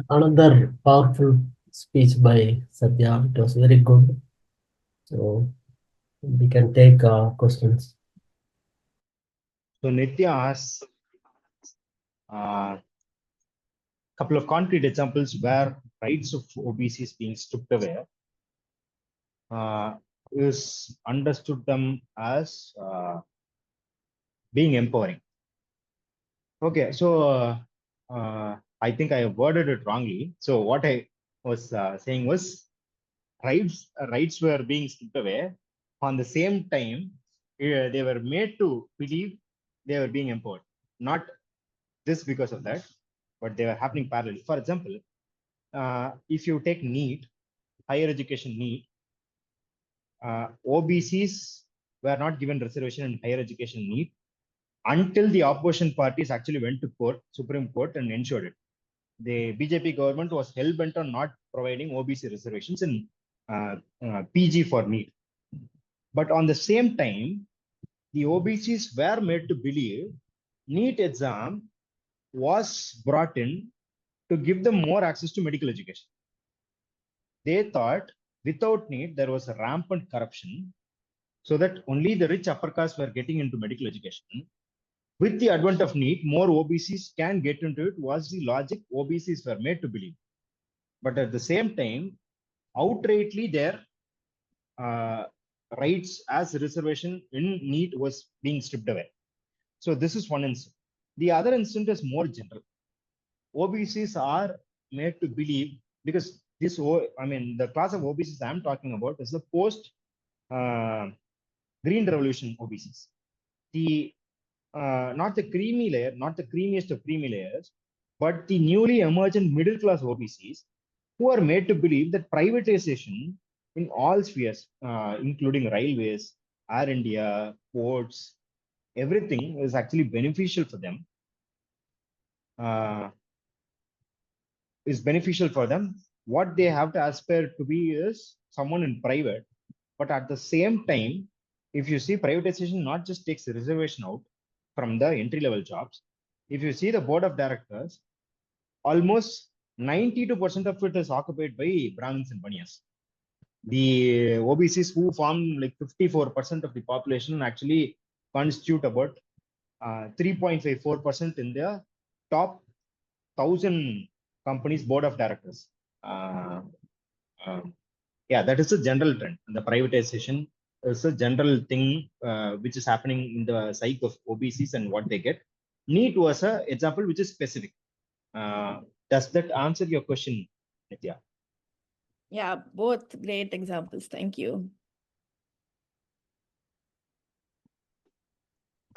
Another powerful speech by Satya. It was very good. So we can take questions. So Nitya asks a couple of concrete examples where rights of OBCs being stripped away is understood them as being empowering. Okay, so I think I have worded it wrongly. So what I was saying was rights were being stripped away. On the same time, they were made to believe they were being empowered. Not this because of that, but they were happening parallelly. For example, if you take NEET, higher education NEET, OBCs were not given reservation in higher education NEET until the opposition parties actually went to court, Supreme Court, and ensured it. The BJP government was hell bent on not providing OBC reservations in PG for NEET. But on the same time, the OBCs were made to believe NEET exam was brought in to give them more access to medical education. They thought without NEET, there was a rampant corruption, so that only the rich upper caste were getting into medical education. With the advent of NEET, more OBCs can get into it, was the logic OBCs were made to believe. But at the same time, outrightly their rights as reservation in NEET was being stripped away. So this is one instance. The other instance is more general. OBCs are made to believe, because this, I mean, the class of OBCs I'm talking about is the post Green Revolution OBCs. The not the creamy layer, not the creamiest of creamy layers, but the newly emergent middle class OBCs who are made to believe that privatization in all spheres, including railways, Air India, ports, everything is actually beneficial for them. Is beneficial for them. What they have to aspire to be is someone in private. But at the same time, if you see privatization not just takes the reservation out from the entry level jobs, if you see the board of directors, almost 92% of it is occupied by Brahmins and Banias. The OBCs who form like 54% of the population actually constitute about 3.54% in the top 1,000 companies board of directors. Yeah, that is a general trend. The privatization is a general thing which is happening in the psyche of OBCs and what they get. NEET was an example which is specific. Does that answer your question, Nitya? Yeah, both great examples. Thank you.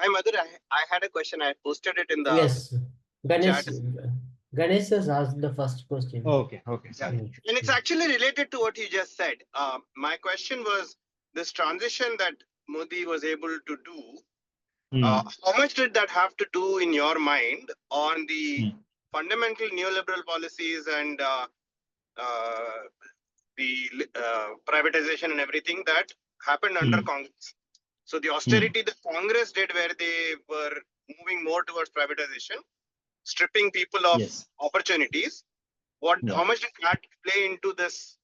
Hi, Madhur. I had a question. I posted it in the Yes, Ganesh. chat. Ganesh has asked the first question. Okay, okay, sorry. And it's actually related to what you just said. My question was this transition that Modi was able to do. How much did that have to do in your mind on the fundamental neoliberal policies and the privatization and everything that happened under Congress? So the austerity that Congress did, where they were moving more towards privatization, stripping people of opportunities. How much did that play into this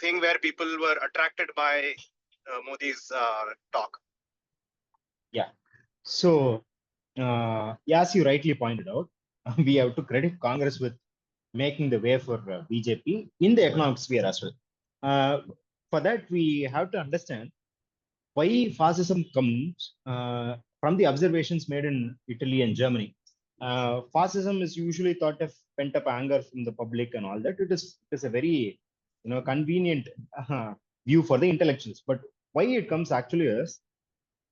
thing where people were attracted by Modi's talk? Yeah. So, as you rightly pointed out, we have to credit Congress with making the way for BJP in the economic sphere as well. For that, we have to understand why fascism comes from the observations made in Italy and Germany. Fascism is usually thought of pent up anger from the public and all that. It is a very convenient view for the intellectuals. But why it comes actually is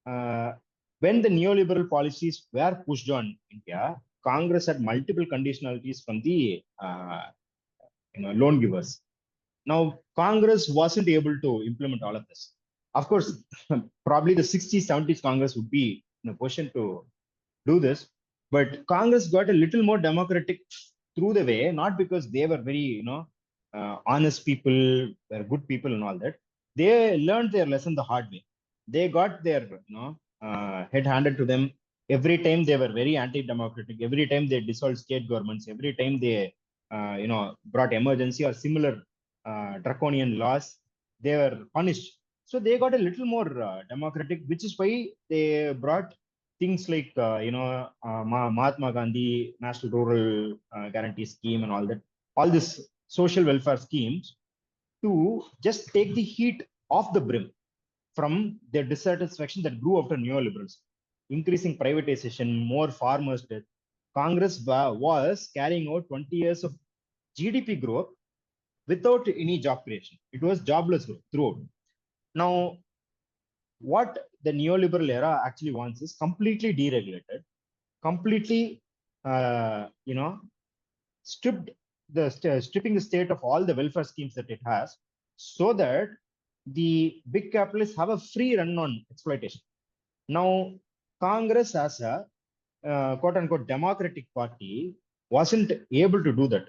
when the neoliberal policies were pushed on India, Congress had multiple conditionalities from the loan givers. Now, Congress wasn't able to implement all of this. Of course, probably the 60s, 70s Congress would be in a position to do this, but Congress got a little more democratic through the way, not because they were very, honest people, they're good people and all that. They learned their lesson the hard way. They got their, head handed to them. Every time they were very anti-democratic. Every time they dissolved state governments. Every time they brought emergency or similar draconian laws, they were punished. So they got a little more democratic, which is why they brought things like Mahatma Gandhi National Rural Guarantee Scheme and all that, all this social welfare schemes to just take the heat off the brim from their dissatisfaction that grew after neoliberals, increasing privatization, more farmers' death. Congress was carrying out 20 years of GDP growth without any job creation. It was jobless growth throughout. Now, what the neoliberal era actually wants is completely deregulated, completely, stripped stripping the state of all the welfare schemes that it has, so that the big capitalists have a free run on exploitation. Now, Congress, as a quote unquote democratic party, wasn't able to do that.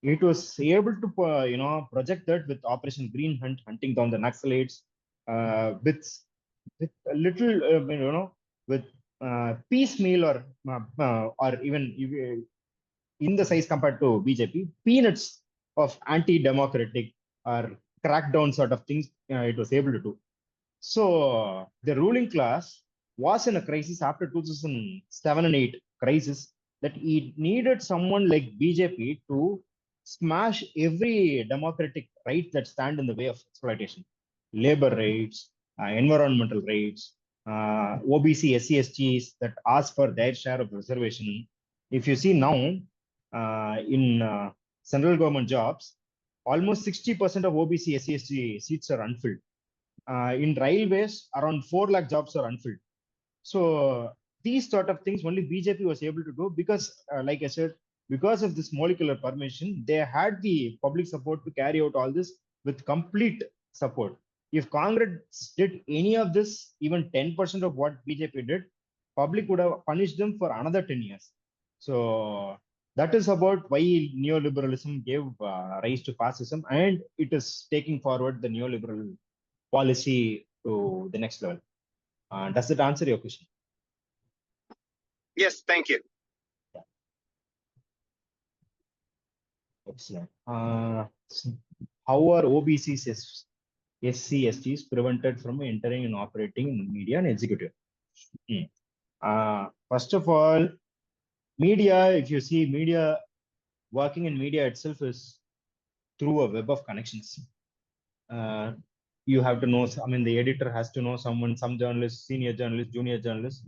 It was able to, project that with Operation Green Hunt, hunting down the Naxalites, with a little, with piecemeal or even in the size compared to BJP, peanuts of anti-democratic or crackdown sort of things it was able to do. So the ruling class was in a crisis after 2007 and 8 crisis, that it needed someone like BJP to smash every democratic right that stand in the way of exploitation, labor rights, environmental rights, OBC, SC, that ask for their share of reservation. If you see now, in central government jobs, almost 60% of OBC, SC seats are unfilled. In railways, around 4 lakh jobs are unfilled. So these sort of things only BJP was able to do because, like I said, because of this molecular permission, they had the public support to carry out all this with complete support. If Congress did any of this, even 10% of what BJP did, public would have punished them for another 10 years. So that is about why neoliberalism gave rise to fascism, and it is taking forward the neoliberal policy to the next level. Does that answer your question? Yes, thank you. Excellent. How are OBCs, SC, STs prevented from entering and operating in media and executive? First of all, media, if you see media, working in media itself is through a web of connections. You have to know, the editor has to know someone, some journalist, senior journalist, junior journalist.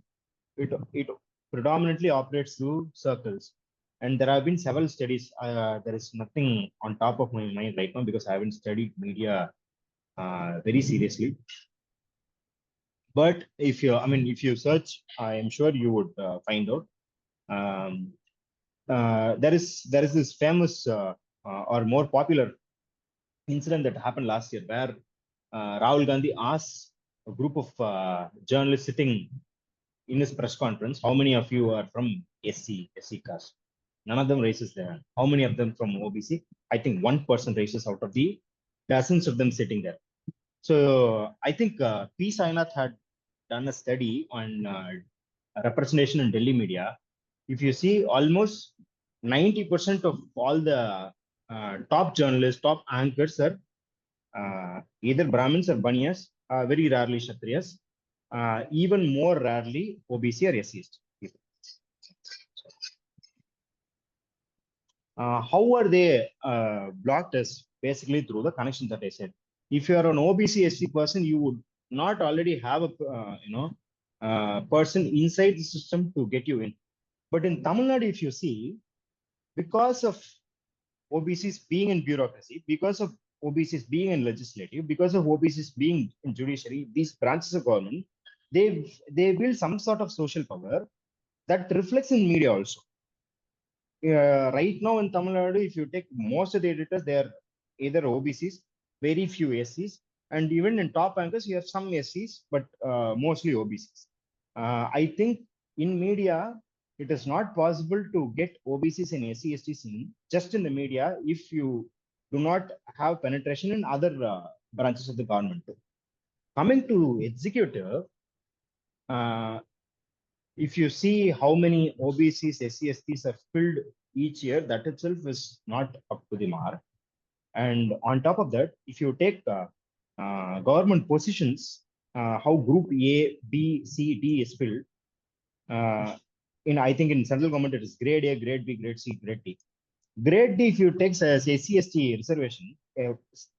It predominantly operates through circles. And there have been several studies. There is nothing on top of my mind right now because I haven't studied media very seriously. But if you search, I am sure you would find out. There is this famous or more popular incident that happened last year where Rahul Gandhi asked a group of journalists sitting in his press conference, how many of you are from SC caste? None of them raises their hand. How many of them from OBC? I think 1% raises out of the dozens of them sitting there. So I think P. Sainath had done a study on representation in Delhi media. If you see, almost 90% of all the top journalists, top anchors are either Brahmins or Baniyas, very rarely Kshatriyas, even more rarely OBC or SC people. How are they blocked? Is basically through the connection that I said. If you are an OBC SC person, you would not already have a person inside the system to get you in. But in Tamil Nadu, if you see, because of OBCs being in bureaucracy, because of OBCs being in legislative, because of OBCs being in judiciary, these branches of government, they build some sort of social power that reflects in media also. Right now in Tamil Nadu, if you take most of the editors, they are either OBCs, very few SCs, and even in top anchors, you have some SCs, but mostly OBCs. I think in media, it is not possible to get OBCs and SC, STs in just in the media if you do not have penetration in other branches of the government. Coming to executive, if you see how many OBCs, SC, STs are filled each year, that itself is not up to the mark. And on top of that, if you take government positions, how group A, B, C, D is filled, I think in central government it is grade A, grade B, grade C, grade D. Grade D, if you take as SC/ST reservation,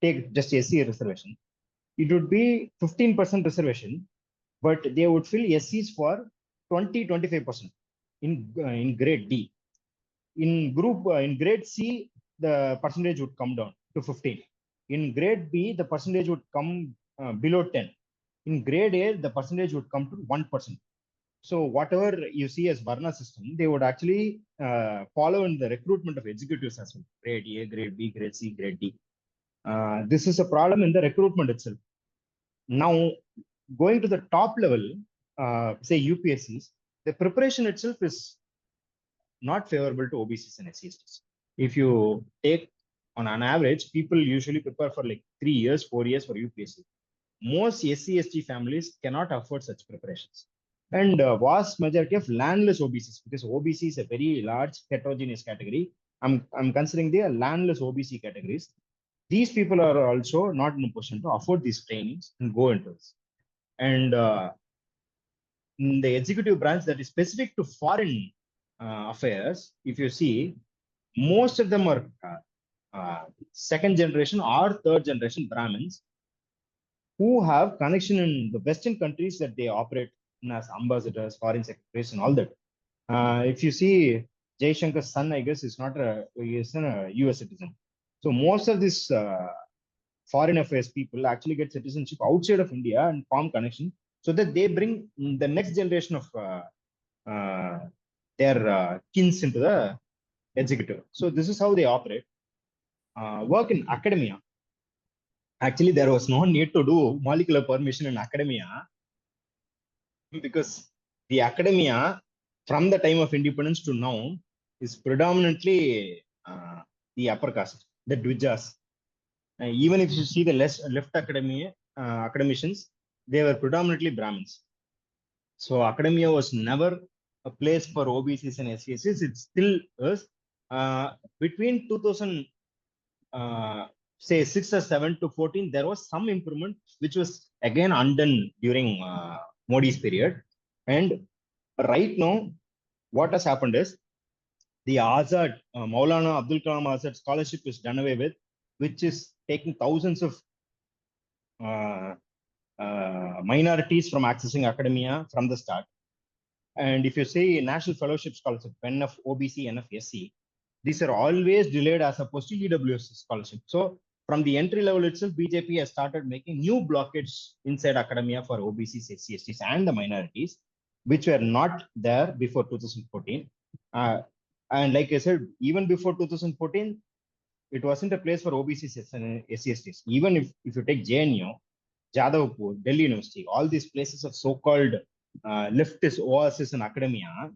take just SC reservation, it would be 15% reservation, but they would fill SCs for 20-25% in grade D. In grade C, the percentage would come down to 15. In grade B, the percentage would come below 10. In grade A, the percentage would come to 1%. So whatever you see as Varna system, they would actually follow in the recruitment of executives as well. Grade A, grade B, grade C, grade D. This is a problem in the recruitment itself. Now, going to the top level, say UPSCs, the preparation itself is not favorable to OBCs and SCSTs. If you take on an average, people usually prepare for like 3 years, 4 years for UPSC. Most SC/ST families cannot afford such preparations. And vast majority of landless OBCs, because OBC is a very large heterogeneous category. I'm considering the landless OBC categories. These people are also not in a position to afford these trainings and go into this. And in the executive branch that is specific to foreign affairs, if you see, most of them are second generation or third generation Brahmins who have connection in the Western countries that they operate in as ambassadors, foreign secretaries, and all that. If you see, Jay Shankar's son, I guess, is not a US citizen. So most of these foreign affairs people actually get citizenship outside of India and form connection so that they bring the next generation of their kins into the executive. So this is how they operate. Work in academia. Actually, there was no need to do molecular permission in academia because the academia from the time of independence to now is predominantly the upper caste, the Dvijas. Even if you see the left academicians, they were predominantly Brahmins. So academia was never a place for OBCs and SCSs. It still is. Between 2000, say 6 or 7 to 14, there was some improvement, which was again undone during Modi's period. And right now, what has happened is the Azad, Maulana Abdul Kalam Azad scholarship is done away with, which is taking thousands of minorities from accessing academia from the start. And if you say National Fellowship Scholarship, NF, OBC, NF, SC, these are always delayed as opposed to EWS scholarship. So from the entry level itself, BJP has started making new blockades inside academia for OBCs, SC, STs, and the minorities, which were not there before 2014. And like I said, even before 2014, it wasn't a place for OBCs and SC/STs. Even if you take JNU, Jadavpur, Delhi University, all these places of so-called leftist oasis in academia,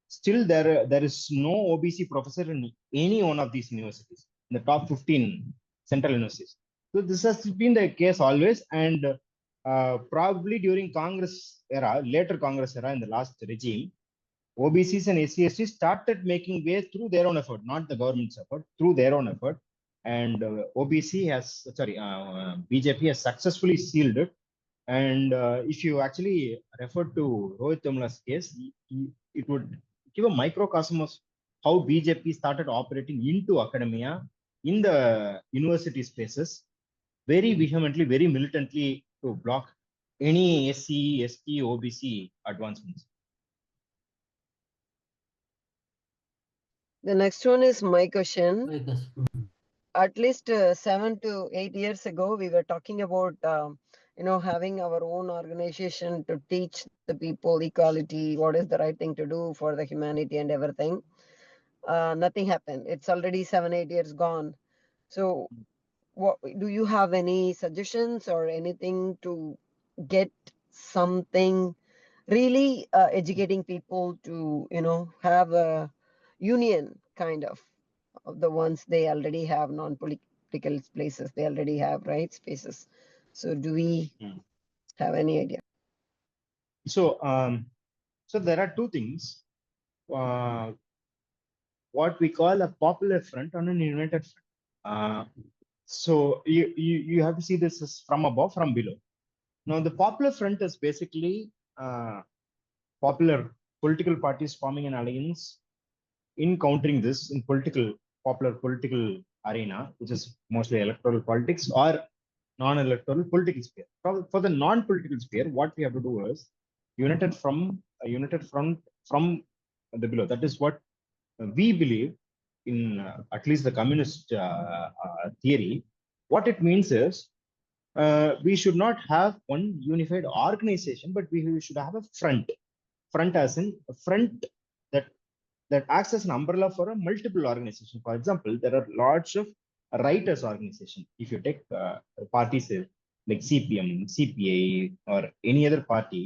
still there is no OBC professor in any one of these universities, in the top 15 central universities. So this has been the case always, and probably during Congress era, later Congress era, in the last regime, OBCs and SC/STs started making way through their own effort, not the government's effort, through their own effort. And BJP has successfully sealed it. And if you actually refer to Rohit Vemula's case, it would give a microcosm of how BJP started operating into academia in the university spaces very vehemently, very militantly to block any SC, ST, OBC advancements. The next one is my question. I guess. At least 7 to 8 years ago, we were talking about, having our own organization to teach the people equality, what is the right thing to do for the humanity and everything. Nothing happened. It's already 7, 8 years gone. So do you have any suggestions or anything to get something really educating people to, have a union kind of the ones they already have, non-political places they already have, right, spaces. So do we have any idea? So there are two things. One what we call a popular front on an united front. So you have to see this as from above, from below. Now the popular front is basically popular political parties forming an alliance in countering this in popular political arena, which is mostly electoral politics or non-electoral political sphere. For the non-political sphere, what we have to do is united front from the below. That is what we believe in, at least the communist theory. What it means is we should not have one unified organization, but we should have a front. Front as in a front that acts as an umbrella for a multiple organization. For example, there are lots of writers organization. If you take parties like CPM, CPA, or any other party,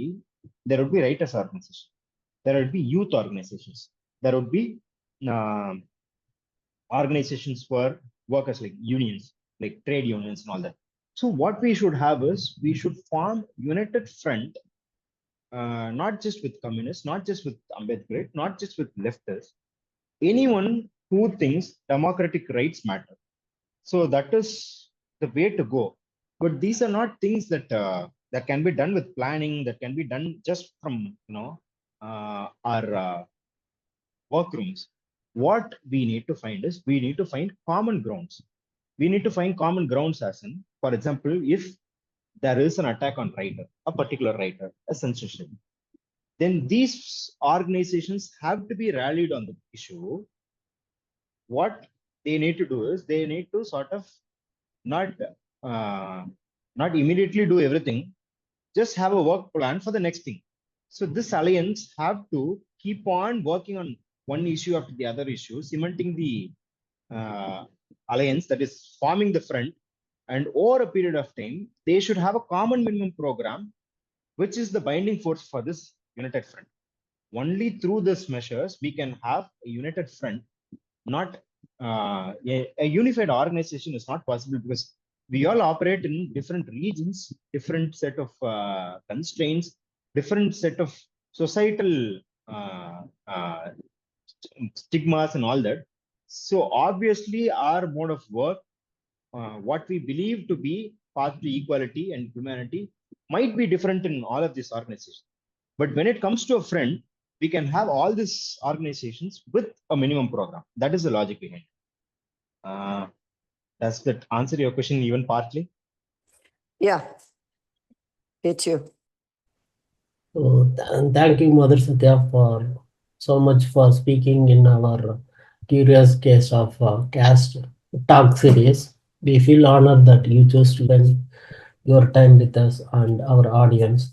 there would be writers organization. There would be youth organizations. There would be organizations for workers, like unions, like trade unions and all that. So what we should have is we should form united front, not just with communists, not just with Ambedkar, not just with leftists, anyone who thinks democratic rights matter. So that is the way to go. But these are not things that that can be done with planning, that can be done just from our workrooms. What we need to find is we need to find common grounds. We need to find common grounds as in, for example, if there is an attack on writer, a particular writer, a censorship, then these organizations have to be rallied on the issue. What they need to do is they need to sort of not immediately do everything, just have a work plan for the next thing. So this alliance have to keep on working on one issue after the other issue, cementing the alliance, that is forming the front, and over a period of time, they should have a common minimum program, which is the binding force for this united front. Only through these measures, we can have a united front. Not a unified organization is not possible because we all operate in different regions, different set of constraints, different set of societal stigmas and all that. So obviously our mode of work, what we believe to be path to equality and humanity, might be different in all of these organizations. But when it comes to a front, we can have all these organizations with a minimum program. That is the logic behind it. Does that answer your question even partly? Yeah. Get you. So thank you, Mathur Sathya, for so much for speaking in our curious case of caste talk series. We feel honored that you chose to spend your time with us and our audience.